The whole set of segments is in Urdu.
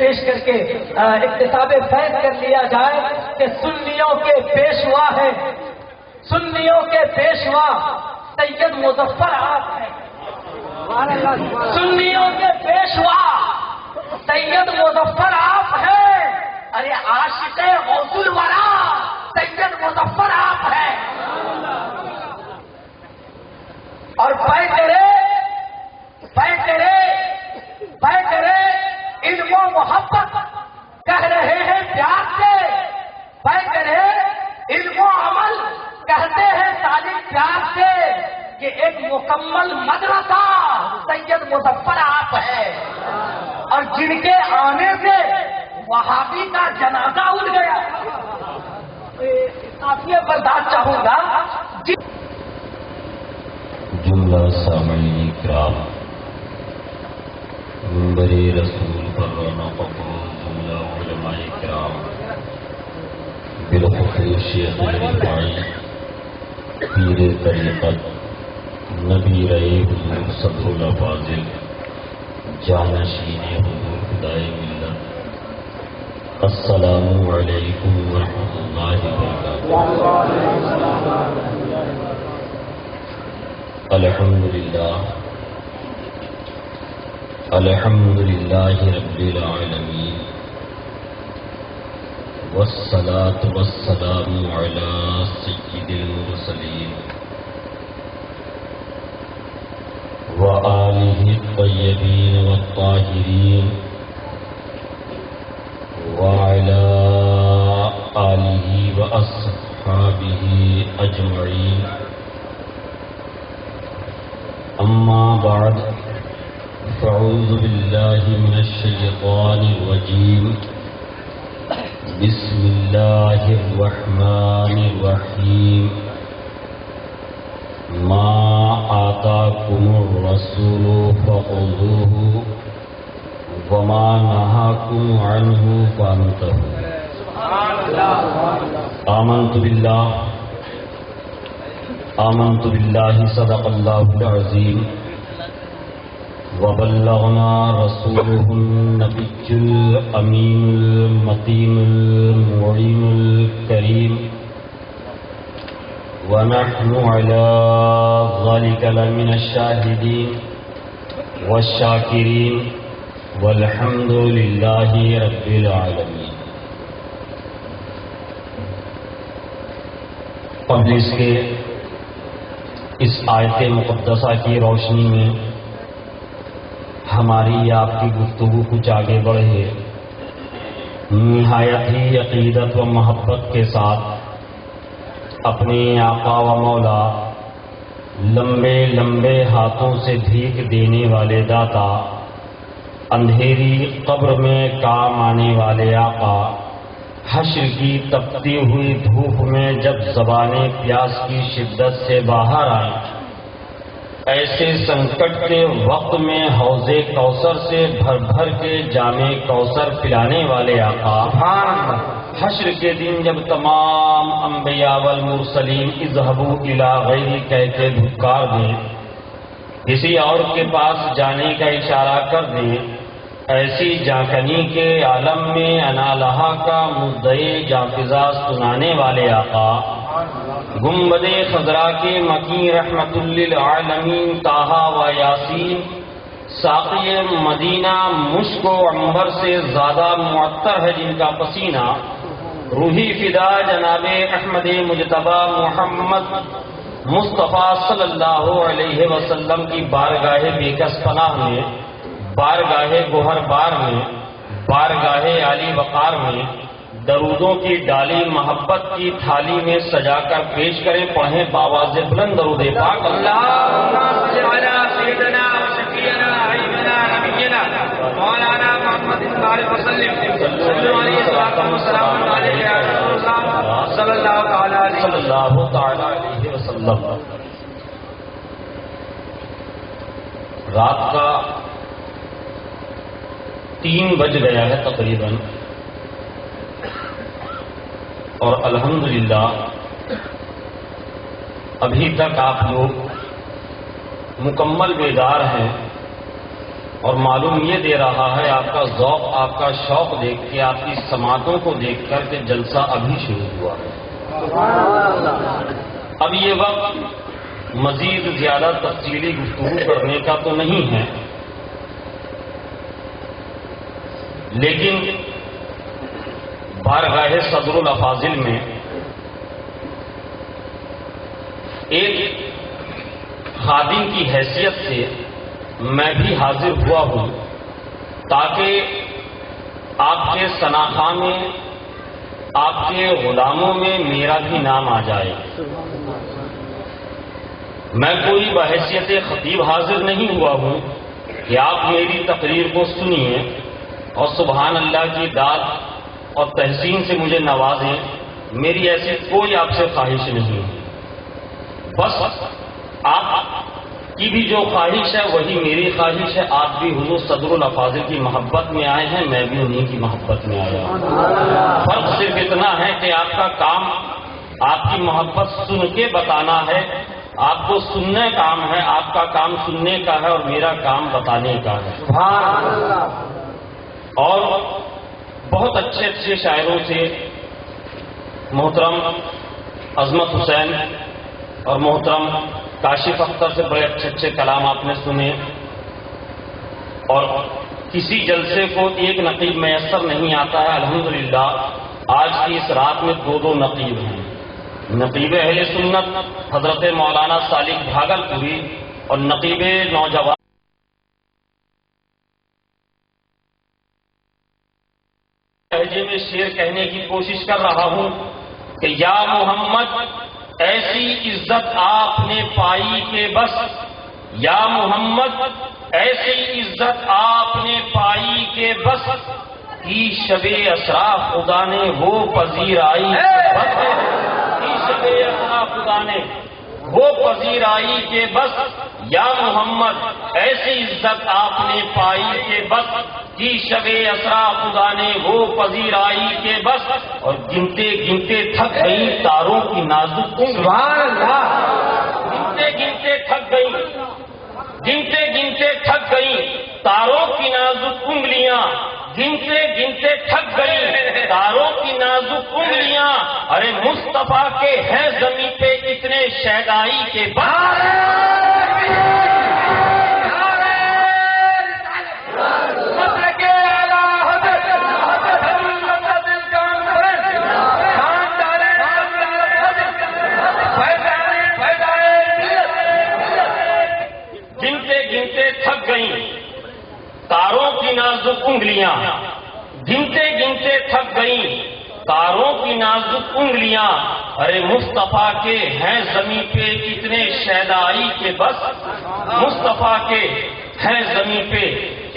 پیش کر کے اکتساب فیض کر لیا جائے کہ سنیوں کے پیشوا ہے، سنیوں کے پیشوا سید مظفر آپ ہیں، سنیوں کے پیشوا سید مظفر آپ ہیں۔ ارے عاشق غوث الورا سید مظفر آپ ہیں، اور کرے علم و محبت کہہ رہے ہیں پیار سے، کرے علم و عمل کہتے ہیں تعلیم پیار سے، کہ ایک مکمل مدرسہ سید مظفر آپ ہے، اور جن کے آنے سے وہابی کا جنازہ اٹھ گیا۔ کافی برداشت چاہوں گا جملہ سامعین کرام، منبر رسول پر رونق و جملہ علماء کرام، بالخصوص شیخ رفاعی پیر طریقت نبی رہے حضور صدر الافاضل جانشین حضور خدائے ملت، السلام علیکم ورحمۃ اللہ وبرکاتہ۔ الحمد للہ رب العالمین، والصلاة والسلام علی سید المرسلین وآلہ الطیبین والطاہرین وعلی آلہ واصحابہ اجمعین، اما بعد فاعوذ باللہ من الشیطان الرجیم، بسم اللہ الرحمن الرحیم، ما آتاکم الرسول فخذوہ وما نہاکم عنہ فانتہوا۔ آمنت باللہ صدق اللہ العظیم، وبلغنا رسوله النبي الأمين المتين المعين الكريم، ونحن على ذلك لمن الشاهدين والشاكرين، والحمد لله رب العالمين۔ قبل اس کے اس آیت مقدسہ کی روشنی میں ہماری آپ کی گفتگو کچھ آگے بڑھے، نہایت ہی عقیدت و محبت کے ساتھ اپنے آقا و مولا، لمبے لمبے ہاتھوں سے بھیک دینے والے داتا، اندھیری قبر میں کام آنے والے آقا، حشر کی تپتی ہوئی دھوپ میں جب زبانیں پیاس کی شدت سے باہر آئیں، ایسے سنکٹ کے وقت میں حوض کوثر سے بھر بھر کے جام کوثر پلانے والے آقا، حشر کے دن جب تمام انبیاء والمرسلین اذهبوا الی غیری کہہ کے دھکار دیں، کسی اور کے پاس جانے کا اشارہ کر دیں، ایسی جانکنی کے عالم میں انا لہا کا مدعی جافزہ سنانے والے آقا، گنبد خضرا کے مکی رحمت للعالمین طٰہٰ و یاسین، ساقی مدینہ مشک و عنبر سے زیادہ معطر ہے جن کا پسینہ، روحی فدا جناب احمد مجتبی محمد مصطفیٰ صلی اللہ علیہ وسلم کی بارگاہ بے کس پناہ میں، بارگاہ گوہر بار میں، بارگاہ عالی وقار میں درودوں کی ڈالی محبت کی تھالی میں سجا کر پیش کریں، پڑھیں باواز بلند درود پاک، اللہم صل علی سیدنا و شفیعنا حبیبنا نبینا مولانا محمد وسلم، صلو علیہ وسلم علیہ یا رسول اللہ صلی اللہ تعالی علیہ وسلم۔ رات کا 3 بج گیا ہے تقریباً، اور الحمدللہ ابھی تک آپ لوگ مکمل بیدار ہیں، اور معلوم یہ دے رہا ہے آپ کا ذوق، آپ کا شوق دیکھ کے، آپ کی سماعتوں کو دیکھ کر کہ جلسہ ابھی شروع ہوا ہے۔ اب یہ وقت مزید زیادہ تفصیلی گفتگو کرنے کا تو نہیں ہے، لیکن بارگاہ صدر الافاضل میں ایک خادم کی حیثیت سے میں بھی حاضر ہوا ہوں تاکہ آپ کے سناخواہ میں، آپ کے غلاموں میں میرا بھی نام آ جائے۔ میں کوئی بحیثیت خطیب حاضر نہیں ہوا ہوں کہ آپ میری تقریر کو سنیے اور سبحان اللہ کی داد اور تحسین سے مجھے نوازیں، میری ایسی کوئی آپ سے خواہش نہیں ہے۔ بس آپ کی بھی جو خواہش ہے وہی میری خواہش ہے۔ آپ بھی حضور صدر الافاضل کی محبت میں آئے ہیں، میں بھی انہیں کی محبت میں آیا ہوں۔ فرق صرف اتنا ہے کہ آپ کا کام آپ کی محبت سن کے بتانا ہے، آپ کو سننے کام ہے، آپ کا کام سننے کا ہے اور میرا کام بتانے کا ہے۔ اور بہت اچھے اچھے شاعروں سے محترم عظمت حسین اور محترم کاشف اختر سے بڑے اچھے اچھے کلام آپ نے سنے، اور کسی جلسے کو ایک نقیب میسر نہیں آتا ہے۔ الحمدللہ آج کی اس رات میں دو نقیب ہیں، نقیب اہل سنت حضرت مولانا سالک بھاگلپوری اور نقیب نوجوان لہجے میں شعر کہنے کی کوشش کر رہا ہوں کہ یا محمد ایسی عزت آپ نے پائی کہ بس، یا محمد ایسی عزت آپ نے پائی کہ بس، کی شب اسرا خدا نے وہ پذیر آئی بس، کی شب اسرا خدا نے وہ پذیر آئی کہ بس، یا محمد ایسی عزت آپ نے پائی کہ بس، کی شب اسرا خدا نے وہ پذیر آئی کہ بس، اور گنتے گنتے تھک گئی تاروں کی نازک گنتے گنتے تھک گئی، گنتے گنتے تھک گئی تاروں کی نازک انگلیاں، گنتے گنتے تھک گئی تاروں کی نازک انگلیاں، ارے مصطفیٰ کے ہیں زمین پہ اتنے شیدائی کے بعد، تاروں کی نازک انگلیاں، گنتے گنتے تھک گئیں تاروں کی نازک انگلیاں، ارے مصطفیٰ کے ہیں زمین پہ اتنے شیدائی کے بس، مصطفیٰ کے ہیں زمین پہ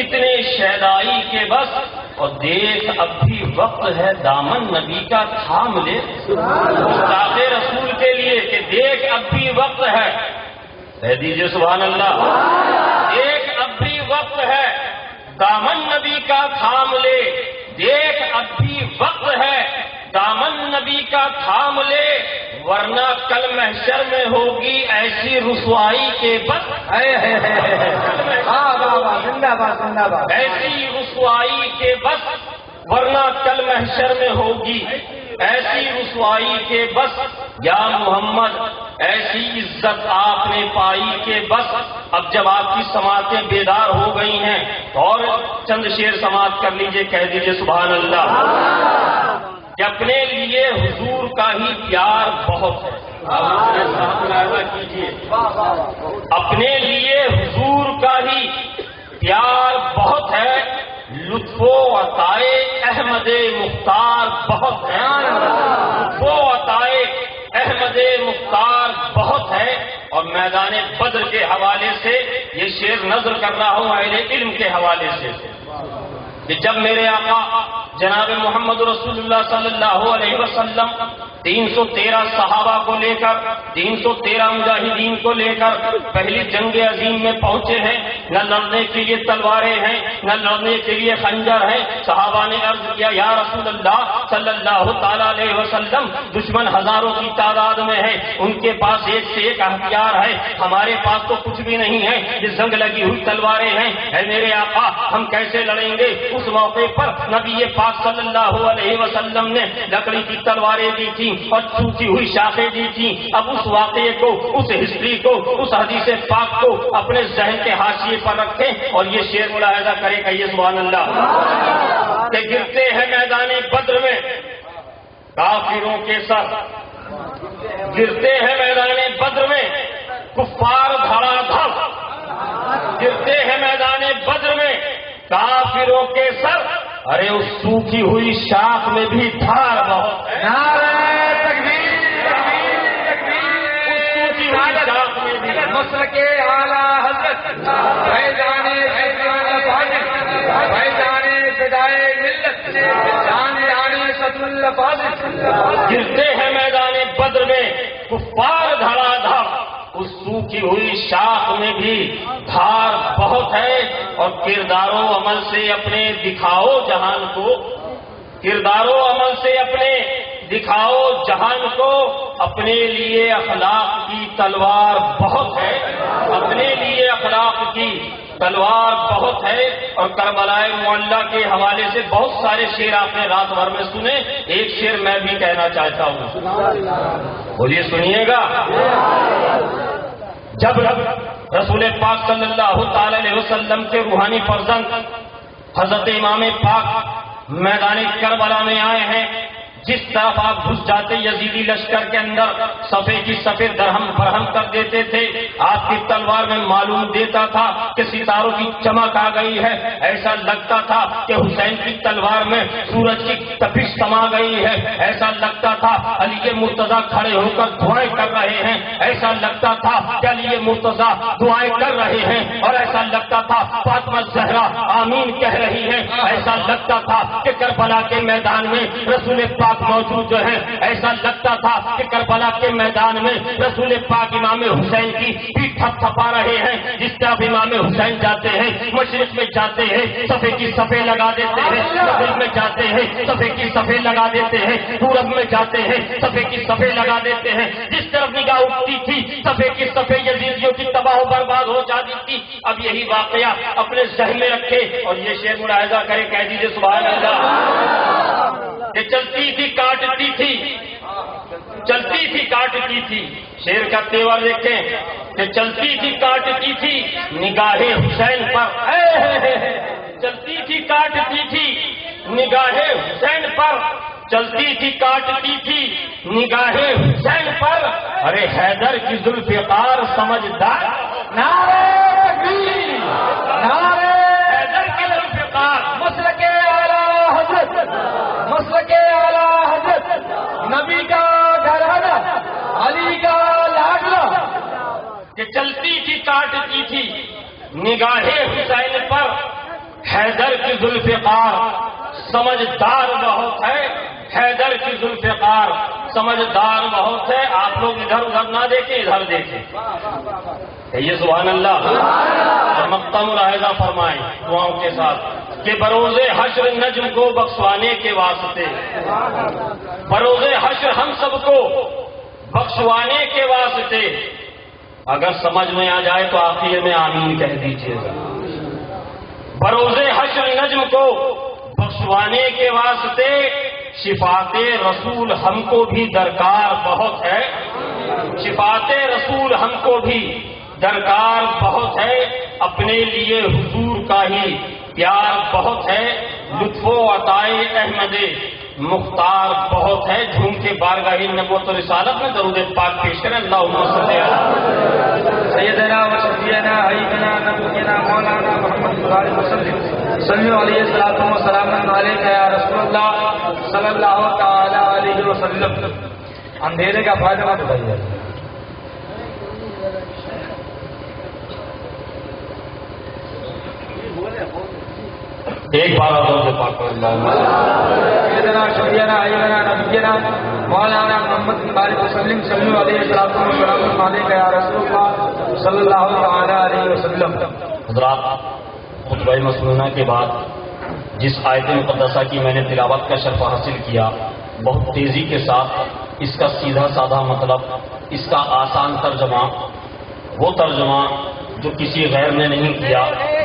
اتنے شیدائی کے بس، اور دیکھ اب بھی وقت ہے دامن نبی کا تھام لے، مشتاق رسول کے لیے کہ دیکھ اب بھی وقت ہے، کہہ دیجئے سبحان اللہ، دیکھ اب بھی وقت ہے دامن نبی کا تھام لے، دیکھ اب بھی وقت ہے دامن نبی کا تھام لے، ورنہ کل محشر میں ہوگی ایسی رسوائی کے بس، ایسی رسوائی کے بس، ورنہ کل محشر میں ہوگی ایسی رسوائی کے بس، یا محمد ایسی عزت آپ نے پائی کہ بس۔ اب جب آپ کی سماعتیں بیدار ہو گئی ہیں اور چند شعر سماعت کر لیجئے، کہہ دیجئے سبحان اللہ، کہ اپنے لیے حضور کا ہی پیار بہت ہے، کیجیے، اپنے لیے حضور کا ہی پیار بہت ہے، لطف و عطائے احمد مختار بہت ہے، لطف و عطائے احمد مختار بہت ہے۔ اور میدان بدر کے حوالے سے یہ شعر نظر کر رہا ہوں اہل علم کے حوالے سے، کہ جب میرے آقا جناب محمد رسول اللہ صلی اللہ علیہ وسلم 313 صحابہ کو لے کر 313 مجاہدین کو لے کر پہلی جنگ عظیم میں پہنچے ہیں. نہ لڑنے کے لیے تلواریں ہیں، نہ لڑنے کے لیے خنجر ہیں. صحابہ نے عرض کیا یا رسول اللہ صلی اللہ تعالی علیہ وسلم، دشمن ہزاروں کی تعداد میں ہے، ان کے پاس ایک سے ایک ہتھیار ہے، ہمارے پاس تو کچھ بھی نہیں ہے، یہ زنگ لگی ہوئی تلواریں ہیں. اے میرے آقا، ہم کیسے لڑیں گے؟ اس موقع پر نبی پاک صلی اللہ علیہ وسلم نے لکڑی کی تلواریں دی تھی اور سوکھی ہوئی شاخیں دی تھی. اب اس واقعے کو، اس ہسٹری کو، اس حدیث پاک کو اپنے ذہن کے حاشیے پر رکھیں اور یہ شعر ملاحظہ کرے گا. یہ سبحان اللہ. کہ گرتے ہیں میدان بدر میں کافروں کے سر، گرتے ہیں میدان بدر میں کفار دھڑا دھڑ، گرتے ہیں میدان بدر میں کافروں کے سر. ارے اس سوکھی ہوئی شاخ میں بھی دھار بہت ہے. نعرہ تکبیر، اس سوکھی ہوئی شاخ میں بھی مسلک اعلیٰ حضرت فیضان فیضان بدائے ملت جان صدر الفاظل. گرتے ہیں میدان بدر میں کفار دھڑا دھڑ، اس سوکھی ہوئی شاخ میں بھی دھار بہت ہے. اور کردار و عمل سے اپنے دکھاؤ جہان کو، کردار و عمل سے اپنے دکھاؤ جہان کو، اپنے لیے اخلاق کی تلوار بہت ہے، اپنے لیے اخلاق کی تلوار بہت ہے. اور کربلائے معلّہ کے حوالے سے بہت سارے شعر آپ نے رات بھر میں سنے. ایک شعر میں بھی کہنا چاہتا ہوں، بولیے سنیے گا. جب رسول پاک صلی اللہ تعالی علیہ وسلم کے روحانی فرزند حضرت امام پاک میدان کربلا میں آئے ہیں، جس طرف آپ گھس جاتے یزیدی لشکر کے اندر صفے کی صفے درہم برہم کر دیتے تھے. آپ کی تلوار میں معلوم دیتا تھا کہ ستاروں کی چمک آ گئی ہے. ایسا لگتا تھا کہ حسین کی تلوار میں سورج کی تپش سما گئی ہے. ایسا لگتا تھا علی مرتضیٰ کھڑے ہو کر دعائیں کر رہے ہیں. ایسا لگتا تھا کہ علی مرتضیٰ دعائیں کر رہے ہیں. اور ایسا لگتا تھا فاطمہ زہرا آمین کہہ رہی ہے. ایسا لگتا تھا کہ کربلا کے میدان میں رسول پاک موجود جو ہے. ایسا لگتا تھا کہ کربلا کے میدان میں رسول پاک امام حسین کی پیٹھ تھپ تھپا رہے ہیں. جس طرح امام حسین جاتے ہیں مشرق میں جاتے ہیں صفے کی صفے لگا دیتے ہیں، مغرب میں جاتے ہیں صفے کی صفے لگا دیتے ہیں، پورب میں جاتے ہیں صفے کی صفے لگا دیتے ہیں. جس طرف نگاہ اٹھتی تھی صفے کی صفے یزیدیوں کی تباہ و برباد ہو جاتی تھی. اب یہی واقعہ اپنے ذہن میں رکھے اور یہ شعر ملاحظہ کرے. کہہ دیجیے سبحان اللہ. کہ چلتی تھی کاٹتی تھی، چلتی تھی کاٹتی تھی. شیر کا تیور دیکھیں کہ چلتی تھی کاٹتی تھی نگاہ حسین پر. چلتی تھی کاٹتی تھی نگاہ حسین پر، چلتی تھی کاٹتی تھی نگاہ حسین پر. ارے حیدر کی ذوالفقار سمجھدار. نعرہ تکبیر، نعرہ حیدر کی ذوالفقار. مسلک اعلیٰ حضرت، مسلک اعلیٰ حضرت نبی کا گھرانہ علی کا لاڈلا. کہ چلتی تھی کاٹتی تھی نگاہ حسین پر، حیدر کی ذوالفقار سمجھدار بہت ہے. حیدر کی ذوالفقار سمجھدار بہت ہے. آپ لوگ ادھر ادھر نہ دیکھیں، ادھر دیکھیں. یہ سبحان اللہ. مقطع ملاحظہ فرمائیں دعاؤں کے ساتھ کہ بروز حشر نجم کو بخشوانے کے واسطے، بروز حشر ہم سب کو بخشوانے کے واسطے. اگر سمجھ میں آ جائے تو آخر میں آمین کہہ دیجیے گا. بروز حشر نجم کو بخشوانے کے واسطے شفاعت رسول ہم کو بھی درکار بہت ہے. شفاعت رسول ہم کو بھی درکار بہت ہے. اپنے لیے حضور کا ہی پیار بہت ہے. لطف و عطائے احمد مختار بہت ہے. جھوم کے بارگاہ نبوت و رسالت میں درود پاک پیش کریں. اللہم صلی علی سیدنا و شفیعنا حبیبنا نبینا مولانا محمد صلی اللہ علیہ وسلم. صلی علیہ الصلوۃ والسلام علیک یا رسول اللہ صلی اللہ تعالی علیہ وسلم. اندھیرے کا فائدہ مت اٹھائیے. ایک بار اور درود پاک پڑھ سیدنا شفیعنا علینا نبینا مولانا محمد بارک وسلم صلی علیہ وسلم علیک یا رسول اللہ صلی اللہ تعالی علیہ وسلم. حضرات، خطبہ مسنونہ کے بعد جس آیت مقدسہ کی میں نے تلاوت کا شرف حاصل کیا، بہت تیزی کے ساتھ اس کا سیدھا سادہ مطلب، اس کا آسان ترجمہ، وہ ترجمہ جو کسی غیر نے نہیں کیا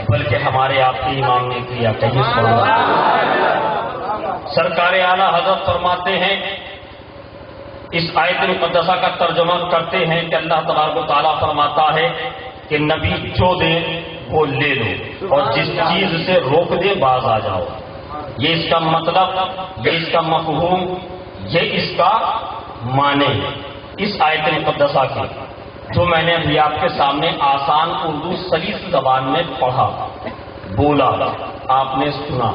بلکہ ہمارے آپ کے امام نے کیا. کہیں سرکار اعلیٰ حضرت فرماتے ہیں، اس آیت مقدسہ کا ترجمہ کرتے ہیں کہ اللہ تبارک و تعالیٰ فرماتا ہے کہ نبی جو دے وہ لے لو اور جس چیز سے روک دے باز آ جاؤ. یہ اس کا مطلب، یہ اس کا مفہوم، یہ اس کا معنی اس آیت مقدسہ کے جو میں نے ابھی آپ کے سامنے آسان اردو سلیس زبان میں پڑھا، بولا، آپ نے سنا.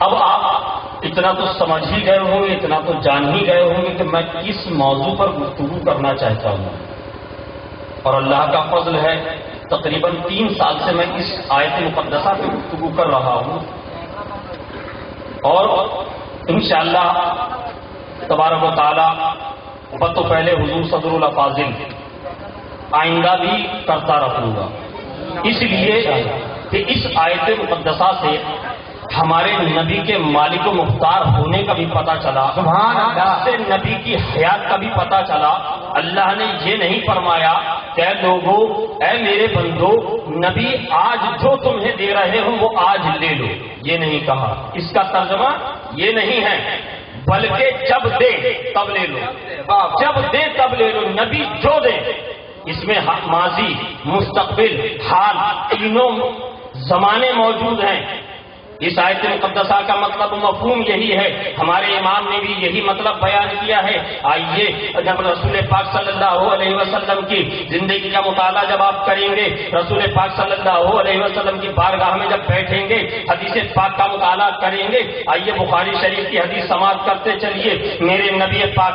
اب آپ اتنا تو سمجھ ہی گئے ہوں گے، اتنا تو جان ہی گئے ہوں گے کہ میں کس موضوع پر گفتگو کرنا چاہتا ہوں. اور اللہ کا فضل ہے، تقریباً 3 سال سے میں اس آیت مقدسہ پہ گفتگو کر رہا ہوں، اور انشاءاللہ تبارک و تعالی تو پہلے حضور صدر الافاضل آئندہ بھی کرتا رہوں گا، اس لیے کہ اس آیت مقدسہ سے ہمارے نبی کے مالک و مختار ہونے کا بھی پتہ چلا، سبحان اللہ، اس سے نبی کی حیات کا بھی پتہ چلا. اللہ نے یہ نہیں فرمایا کہ اے لوگو، اے میرے بندو، نبی آج جو تمہیں دے رہے ہو وہ آج لے لو، یہ نہیں کہا. اس کا ترجمہ یہ نہیں ہے، بلکہ جب دے تب لے لو، جب دے تب لے لو. نبی جو دے، اس میں ماضی، مستقبل، حال، تینوں زمانے موجود ہیں. اس آیت مقدسہ کا مطلب مفہوم یہی ہے، ہمارے امام نے بھی یہی مطلب بیان کیا ہے. آئیے جب رسول پاک صلی اللہ علیہ وسلم کی زندگی کا مطالعہ جب آپ کریں گے، رسول پاک صلی اللہ علیہ وسلم کی بارگاہ میں جب بیٹھیں گے، حدیث پاک کا مطالعہ کریں گے. آئیے بخاری شریف کی حدیث سماعت کرتے چلیے. میرے نبی پاک